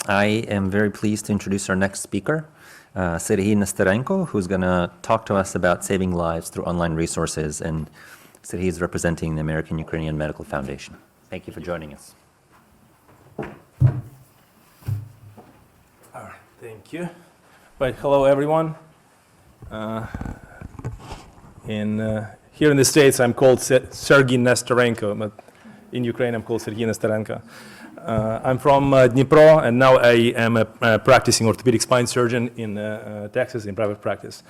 I am very pleased to introduce our next speaker, SERGIY NESTERENKO, who's going to talk to us about saving lives through online resources, and SERGIY is representing the American Ukrainian Medical Foundation. Thank you for joining us. All right, thank you. Right, hello everyone. Here in the States, I'm called SERGIY NESTERENKO, but in Ukraine, I'm called SERGIY NESTERENKO. I'm from Dnipro, and now I am a practicing orthopedic spine surgeon in Texas in private practice.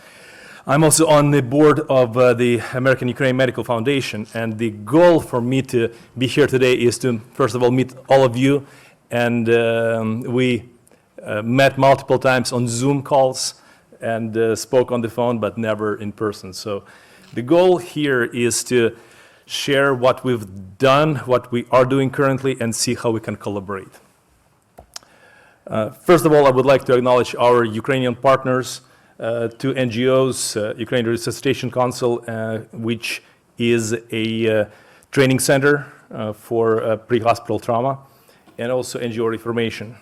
I'm also on the board of the American Ukrainian Medical Foundation, and the goal for me to be here today is to, first of all, meet all of you, and we met multiple times on Zoom calls and spoke on the phone, but never in person. So the goal here is to share what we've done, what we are doing currently, and see how we can collaborate. First of all, I would like to acknowledge our Ukrainian partners, two NGOs, Ukrainian Resuscitation Council, which is a training center for pre-hospital trauma, and also NGO Reformation.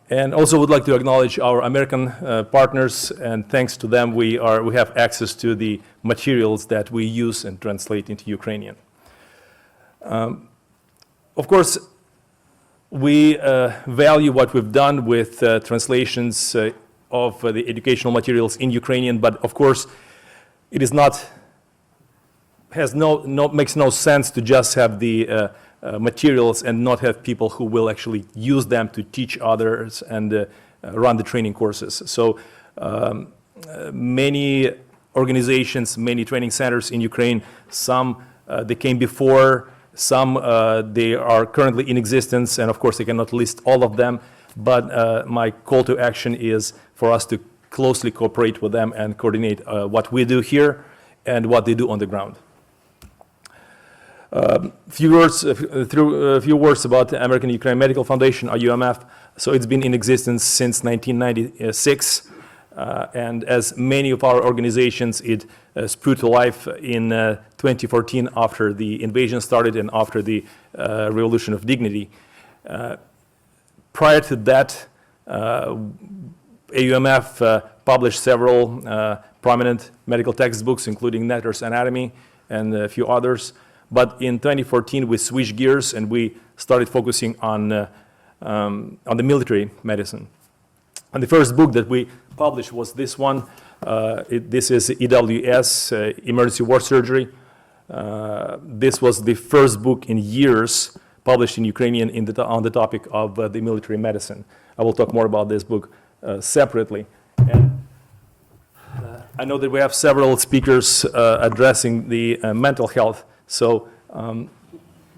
And also would like to acknowledge our American partners, and thanks to them we have access to the materials that we use and translate into Ukrainian. Of course, we value what we've done with translations of the educational materials in Ukrainian, but of course it is makes no sense to just have the materials and not have people who will actually use them to teach others and run the training courses. So many organizations, many training centers in Ukraine, some they came before, some they are currently in existence, and of course I cannot list all of them, but my call to action is for us to closely cooperate with them and coordinate what we do here and what they do on the ground. A few words about the American Ukrainian Medical Foundation, AUMF. So it's been in existence since 1996, and as many of our organizations, it sprung to life in 2014 after the invasion started and after the Revolution of Dignity. Prior to that, AUMF published several prominent medical textbooks, including Netter's Anatomy and a few others. But in 2014, we switched gears and we started focusing on the military medicine. And the first book that we published was this one. This is EWS, Emergency War Surgery. This was the first book in years published in Ukrainian on the topic of the military medicine. I will talk more about this book separately. And I know that we have several speakers addressing the mental health. So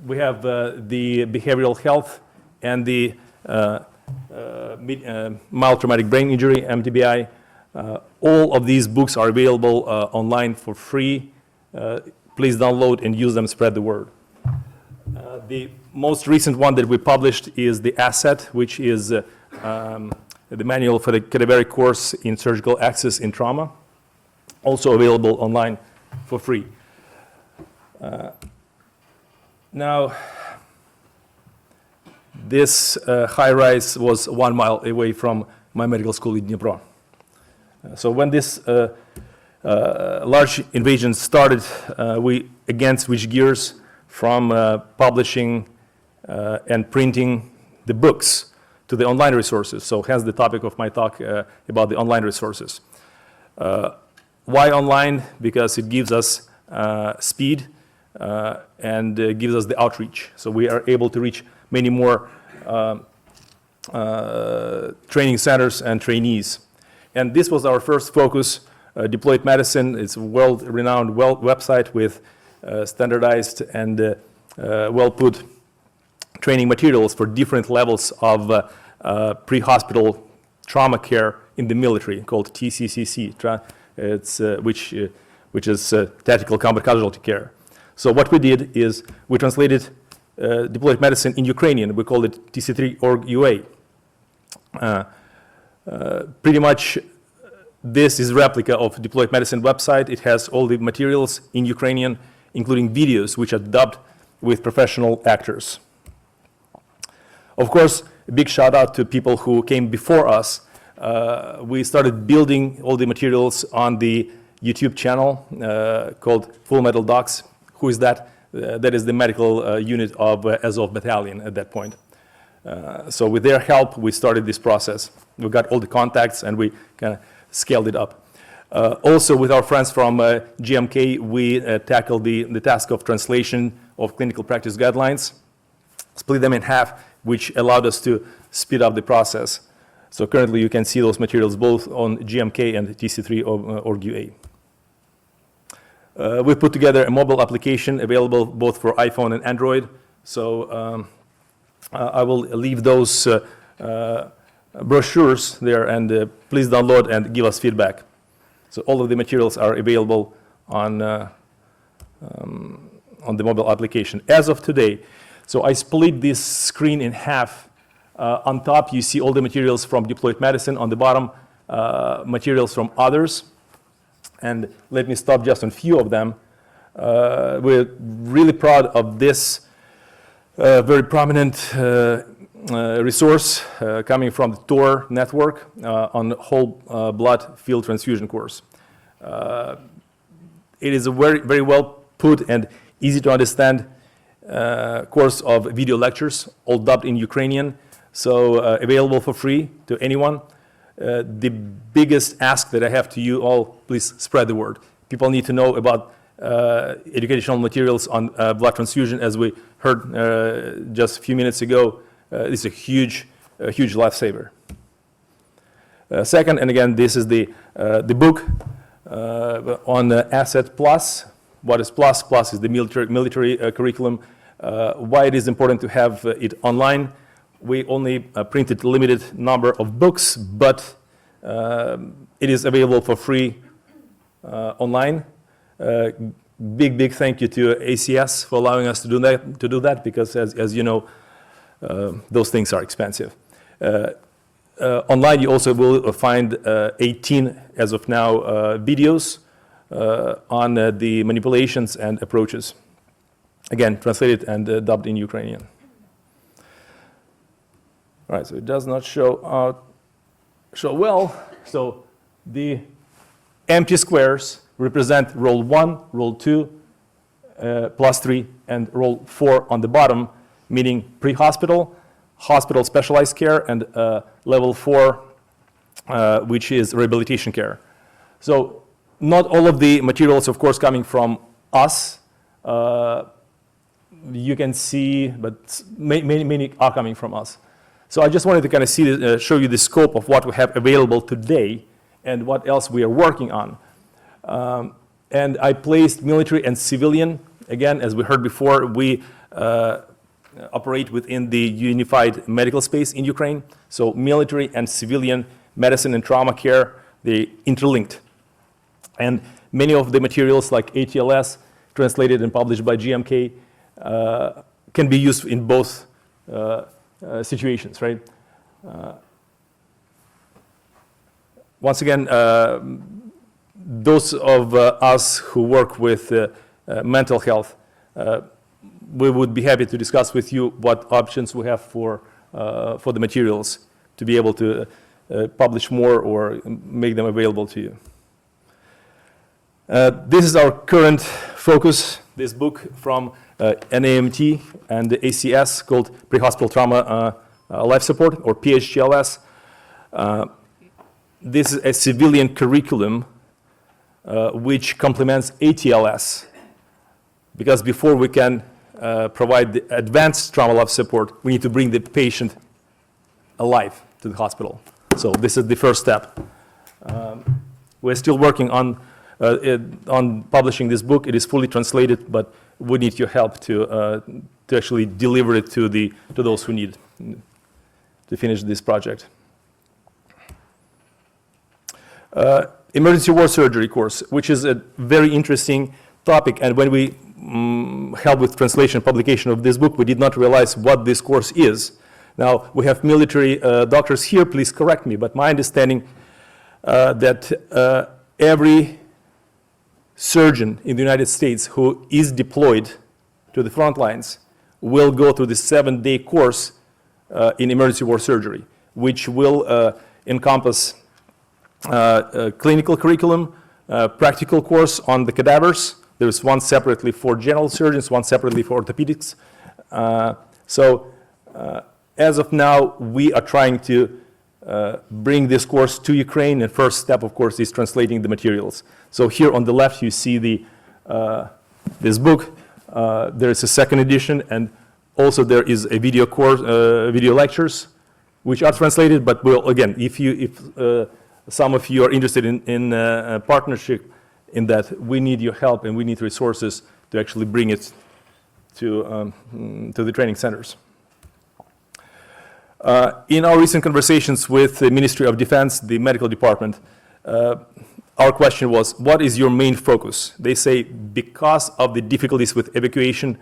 we have the behavioral health and the mild traumatic brain injury, MTBI. All of these books are available online for free. Please download and use them, spread the word. The most recent one that we published is the Asset, which is the manual for the cadaveric course in surgical access in trauma, also available online for free. Now, this high-rise was 1 mile away from my medical school in Dnipro. So when this large invasion started, we again switched gears from publishing and printing the books to the online resources. So hence the topic of my talk about the online resources. Why online? Because it gives us speed and gives us the outreach. So we are able to reach many more training centers and trainees. And this was our first focus, Deployed Medicine. It's a world-renowned website with standardized and well-put training materials for different levels of pre-hospital trauma care in the military, called TCCC, which is Tactical Combat Casualty Care. So what we did is we translated Deployed Medicine in Ukrainian. We called it TC3.org.ua. Pretty much this is a replica of Deployed Medicine website. It has all the materials in Ukrainian, including videos which are dubbed with professional actors. Of course, a big shout out to people who came before us. We started building all the materials on the YouTube channel called Full Metal Docs. Who is that? That is the medical unit of Azov Battalion at that point. So with their help, we started this process. We got all the contacts and we kind of scaled it up. Also with our friends from GMKA, we tackled the task of translation of clinical practice guidelines, split them in half, which allowed us to speed up the process. So currently you can see those materials both on GMK and TC3 or GUA. We put together a mobile application available both for iPhone and Android. So I will leave those brochures there, and please download and give us feedback. So all of the materials are available on the mobile application. As of today, so I split this screen in half. On top, you see all the materials from deployed medicine. On the bottom, materials from others. And let me stop just on a few of them. We're really proud of this very prominent resource coming from the TOR network on whole blood field transfusion course. It is a very well put and easy to understand course of video lectures, all dubbed in Ukrainian, so available for free to anyone. The biggest ask that I have to you all, please spread the word. People need to know about educational materials on blood transfusion. As we heard just a few minutes ago, it's a huge lifesaver. Second, and again, this is the book on Asset Plus. What is Plus? Plus is the military curriculum. Why it is important to have it online. We only printed a limited number of books, but it is available for free online. Big thank you to ACS for allowing us to do that because as you know, those things are expensive. Online you also will find 18, as of now, videos on the manipulations and approaches. Again, translated and dubbed in Ukrainian. All right, so it does not show well. So the empty squares represent role 1, role 2, +3, and role 4 on the bottom, meaning pre-hospital, hospital specialized care, and level 4, which is rehabilitation care. So not all of the materials, of course, coming from us. You can see, but many are coming from us. So I just wanted to kind of show you the scope of what we have available today and what else we are working on. And I placed military and civilian. Again, as we heard before, we operate within the unified medical space in Ukraine. So military and civilian medicine and trauma care, they interlinked. And many of the materials like ATLS, translated and published by GMK, can be used in both situations, right? Once again, those of us who work with mental health, we would be happy to discuss with you what options we have for the materials to be able to publish more or make them available to you. This is our current focus, this book from NAMT and the ACS called Pre-Hospital Trauma Life Support, or PHTLS. This is a civilian curriculum which complements ATLS, because before we can provide the advanced trauma life support, we need to bring the patient alive to the hospital. So this is the first step. We're still working on publishing this book. It is fully translated, but we need your help to actually deliver it to those who need to finish this project. Emergency ward surgery course, which is a very interesting topic, and when we helped with translation publication of this book, we did not realize what this course is. Now, we have military doctors here, please correct me, but my understanding that every surgeon in the United States who is deployed to the front lines will go through this 7-day course in emergency war surgery, which will encompass clinical curriculum, practical course on the cadavers. There's one separately for general surgeons, one separately for orthopedics. As of now, we are trying to bring this course to Ukraine, and first step, of course, is translating the materials. So here on the left, you see this book. There is a second edition, and also there is a video course, video lectures, which are translated. But again, if some of you are interested in a partnership in that, we need your help and we need resources to actually bring it to the training centers. In our recent conversations with the Ministry of Defense, the medical department, our question was, what is your main focus? They say, because of the difficulties with evacuation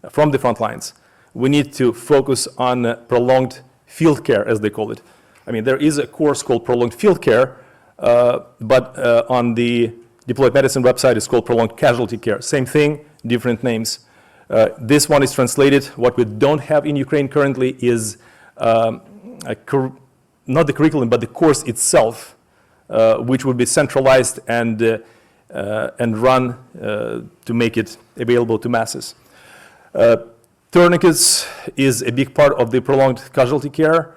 from the front lines, we need to focus on prolonged field care, as they call it. I mean, there is a course called Prolonged Field Care, but on the Deployed Medicine website, it's called Prolonged Casualty Care. Same thing, different names. This one is translated. What we don't have in Ukraine currently is not the curriculum, but the course itself, which would be centralized and run to make it available to masses. Tourniquets is a big part of the prolonged casualty care,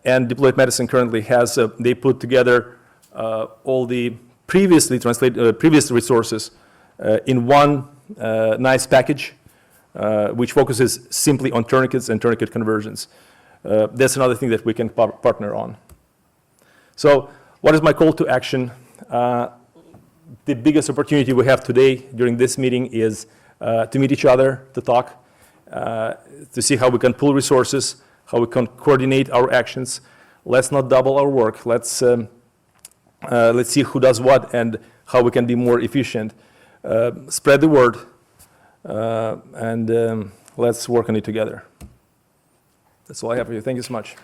and Deployed Medicine currently has, they put together all the previous resources in one nice package, which focuses simply on tourniquets and tourniquet conversions. That's another thing that we can partner on. So what is my call to action? The biggest opportunity we have today during this meeting is to meet each other, to talk, to see how we can pool resources, how we can coordinate our actions. Let's not double our work. Let's see who does what and how we can be more efficient. Spread the word, and let's work on it together. That's all I have for you. Thank you so much.